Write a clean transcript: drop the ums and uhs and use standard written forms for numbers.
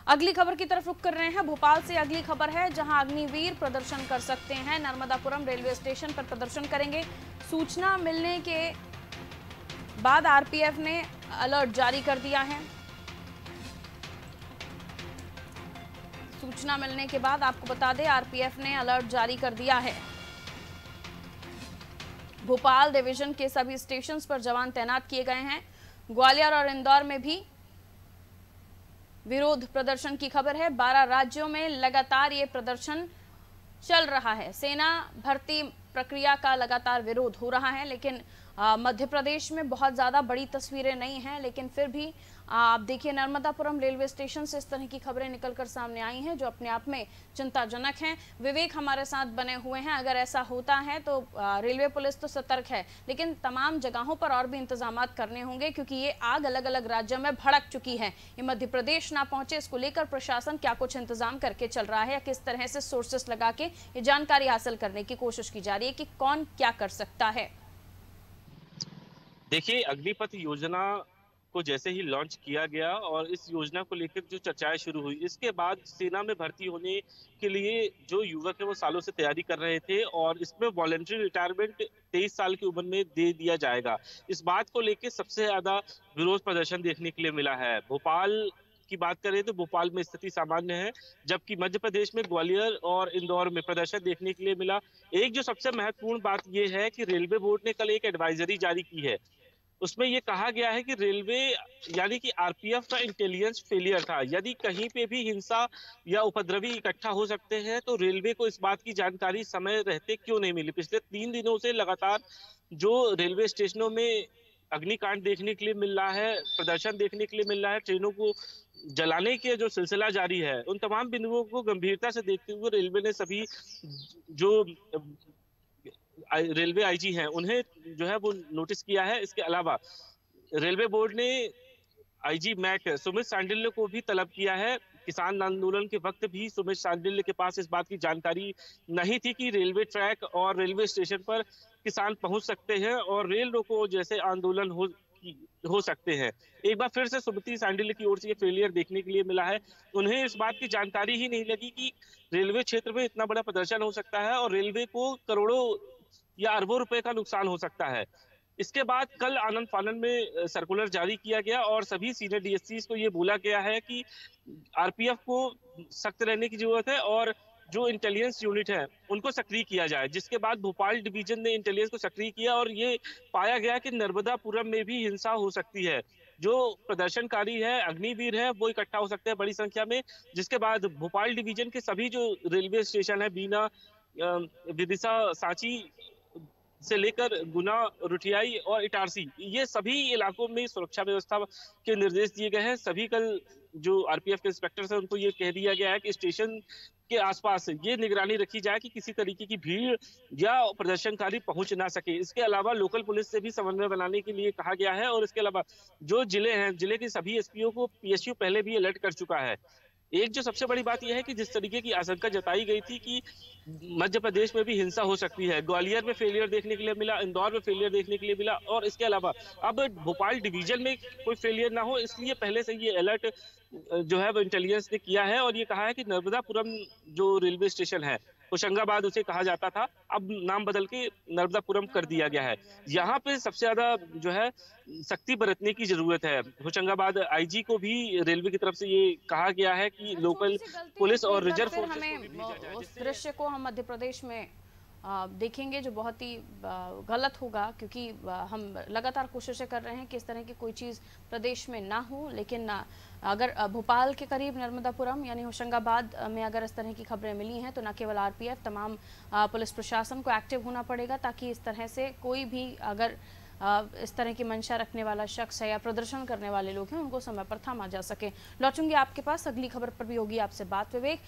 अगली खबर की तरफ रुख कर रहे हैं। भोपाल से अगली खबर है, जहां अग्निवीर प्रदर्शन कर सकते हैं। नर्मदापुरम रेलवे स्टेशन पर प्रदर्शन करेंगे। सूचना मिलने के बाद आरपीएफ ने अलर्ट जारी कर दिया है। सूचना मिलने के बाद आपको बता दें, आरपीएफ ने अलर्ट जारी कर दिया है। भोपाल डिवीजन के सभी स्टेशन पर जवान तैनात किए गए हैं। ग्वालियर और इंदौर में भी विरोध प्रदर्शन की खबर है। 12 राज्यों में लगातार ये प्रदर्शन चल रहा है। सेना भर्ती प्रक्रिया का लगातार विरोध हो रहा है, लेकिन मध्य प्रदेश में बहुत ज़्यादा बड़ी तस्वीरें नहीं हैं, लेकिन फिर भी आप देखिए, नर्मदापुरम रेलवे स्टेशन से इस तरह की खबरें निकलकर सामने आई हैं, जो अपने आप में चिंताजनक हैं। विवेक हमारे साथ बने हुए हैं। अगर ऐसा होता है तो रेलवे पुलिस तो सतर्क है, लेकिन तमाम जगहों पर और भी इंतजाम करने होंगे, क्योंकि ये आग अलग अलग राज्यों में भड़क चुकी है। ये मध्य प्रदेश ना पहुंचे, इसको लेकर प्रशासन क्या कुछ इंतजाम करके चल रहा है, या किस तरह से सोर्सेस लगा के ये जानकारी हासिल करने की कोशिश की जा रही है कि कौन क्या कर सकता है। देखिए, अग्निपथ योजना को जैसे ही लॉन्च किया गया और इस योजना को लेकर जो चर्चाएं शुरू हुई, इसके बाद सेना में भर्ती होने के लिए जो युवक है वो सालों से तैयारी कर रहे थे और इसमें वॉलंटरी रिटायरमेंट 23 साल की उम्र में दे दिया जाएगा। इस बात को लेकर सबसे ज्यादा विरोध प्रदर्शन देखने के लिए मिला है। भोपाल की बात करें तो भोपाल में स्थिति सामान्य है, जबकि मध्य प्रदेश में ग्वालियर और इंदौर में प्रदर्शन देखने के लिए मिला। एक जो सबसे महत्वपूर्ण बात यह है कि रेलवे बोर्ड ने कल एक एडवाइजरी जारी की है। उसमें ये कहा गया है कि रेलवे यानी कि आरपीएफ का इंटेलिजेंस फेलियर था। यदि कहीं पे भी हिंसा या उपद्रवी इकट्ठा हो सकते हैं तो रेलवे को इस बात की जानकारी समय रहते क्यों नहीं मिली। पिछले 3 दिनों से लगातार जो रेलवे स्टेशनों में अग्निकांड देखने के लिए मिल रहा है, प्रदर्शन देखने के लिए मिल रहा है, ट्रेनों को जलाने के जो सिलसिला जारी है, उन तमाम बिंदुओं को गंभीरता से देखते हुए रेलवे ने सभी जो रेलवे आईजी हैं उन्हें जो है वो नोटिस किया है। इसके अलावा रेलवे बोर्ड ने आईजी मैक सुमित सांडिल्य को भी तलब किया है। किसान आंदोलन के वक्त भी सुमित सांडिल्य के पास इस बात की जानकारी नहीं थी कि रेलवे ट्रैक और रेलवे स्टेशन पर किसान पहुंच सकते हैं और रेल रोको जैसे आंदोलन हो सकते हैं। एक बार फिर से सुमित सांडिल्य की ओर से ये फेलियर देखने के लिए मिला है। उन्हें इस बात की जानकारी ही नहीं लगी कि रेलवे क्षेत्र में इतना बड़ा प्रदर्शन हो सकता है और रेलवे को करोड़ों या अरबों रुपए का नुकसान हो सकता है। इसके बाद कल आनंद फानन में सर्कुलर जारी किया गया और सभी सीनियर डीएससी को ये बोला गया है कि आरपीएफ को सख्त रहने की जरूरत है और जो इंटेलिजेंस यूनिट है उनको सक्रिय किया जाए। जिसके बाद भोपाल डिवीजन ने इंटेलिजेंस को सक्रिय किया और ये पाया गया कि नर्मदापुरम में भी हिंसा हो सकती है। जो प्रदर्शनकारी है, अग्निवीर है, वो इकट्ठा हो सकते हैं बड़ी संख्या में। जिसके बाद भोपाल डिवीजन के सभी जो रेलवे स्टेशन है, बीना, विदिशा, सांची से लेकर गुना, रुठियाई और इटारसी, ये सभी इलाकों में सुरक्षा व्यवस्था के निर्देश दिए गए हैं। सभी कल जो आरपीएफ के इंस्पेक्टर्स हैं उनको ये कह दिया गया है कि स्टेशन के आसपास ये निगरानी रखी जाए कि किसी तरीके की भीड़ या प्रदर्शनकारी पहुंच ना सके। इसके अलावा लोकल पुलिस से भी समन्वय बनाने के लिए कहा गया है और इसके अलावा जो जिले हैं, जिले के सभी एसपीओ को पीएसयू पहले भी अलर्ट कर चुका है। एक जो सबसे बड़ी बात यह है कि जिस तरीके की आशंका जताई गई थी कि मध्य प्रदेश में भी हिंसा हो सकती है, ग्वालियर में फेलियर देखने के लिए मिला, इंदौर में फेलियर देखने के लिए मिला और इसके अलावा अब भोपाल डिवीजन में कोई फेलियर ना हो, इसलिए पहले से ये अलर्ट जो है वो इंटेलिजेंस ने किया है और ये कहा है कि नर्मदापुरम जो रेलवे स्टेशन है, होशंगाबाद उसे कहा जाता था, अब नाम बदल के नर्मदापुरम कर दिया गया है। यहाँ पे सबसे ज्यादा जो है सख्ती बरतने की जरूरत है। होशंगाबाद आईजी को भी रेलवे की तरफ से ये कहा गया है कि लोकल पुलिस और रिजर्व फोर्सेस को भी भेजा जाए। उस दृश्य को हम मध्य प्रदेश में देखेंगे, जो बहुत ही गलत होगा, क्योंकि हम लगातार कोशिशें कर रहे हैं कि इस तरह की कोई चीज़ प्रदेश में ना हो। लेकिन अगर भोपाल के करीब नर्मदापुरम यानी होशंगाबाद में अगर इस तरह की खबरें मिली हैं, तो न केवल आरपीएफ, तमाम पुलिस प्रशासन को एक्टिव होना पड़ेगा, ताकि इस तरह से कोई भी अगर इस तरह की मंशा रखने वाला शख्स है या प्रदर्शन करने वाले लोग हैं, उनको समय पर थामा जा सके। लौटूंगी आपके पास, अगली खबर पर भी होगी आपसे बात विवेक।